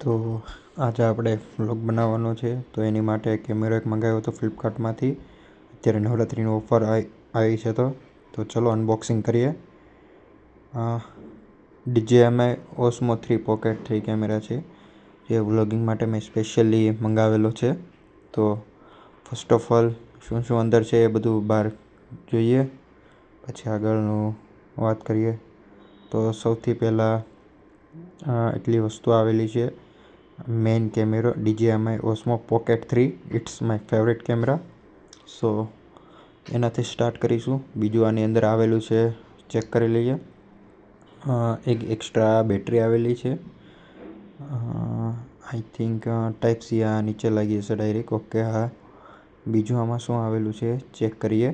તો આજે આપણે વ્લોગ બનાવવાનો છે, તો એની માટે કેમેરો એક મંગાવ્યો હતો ફ્લિપકાર્ટમાંથી. અત્યારે નવરાત્રિની ઓફર આવી છે, તો ચલો અનબોક્સિંગ કરીએ. DJI Osmo 3 Pocket 3 કેમેરા છે, જે વ્લોગિંગ માટે મેં સ્પેશિયલી મંગાવેલો છે. તો ફર્સ્ટ ઓફ ઓલ શું શું અંદર છે એ બધું બહાર જોઈએ, પછી આગળનું વાત કરીએ. તો સૌથી પહેલાં એટલી વસ્તુ આવેલી છે. મેઇન કેમેરો DJI Osmo Pocket 3, it's my favourite camera. So એનાથી સ્ટાર્ટ કરીશું. બીજું આની અંદર આવેલું છે, ચેક કરી લઈએ. એક એક્સ્ટ્રા બેટરી આવેલી છે. આઈ થિંક ટાઈપ સી આ નીચે લાગી હશે ડાયરેક્ટ. ઓકે, હા. બીજું આમાં શું આવેલું છે ચેક કરીએ.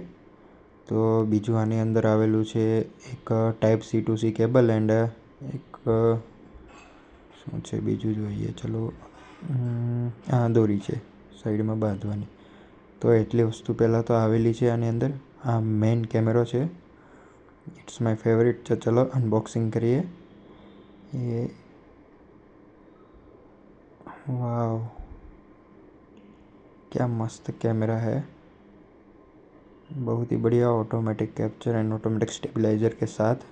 તો બીજું આની અંદર આવેલું છે એક type C to C cable and એક શું છે બીજું જોઈએ. ચલો, દોરી છે સાઈડમાં બાંધવાની. તો એટલી વસ્તુ પહેલાં તો આવેલી છે આની અંદર. આ મેઇન કેમેરો છે, ઇટ્સ માય ફેવરેટ છે. ચલો અનબોક્સિંગ કરીએ. એ वाव, क्या मस्त कैमरा है। बहुत ही बढ़िया automatic capture and automatic stabiliser के साथ।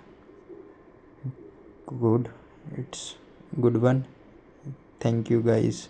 Good, it's good one. Thank you guys.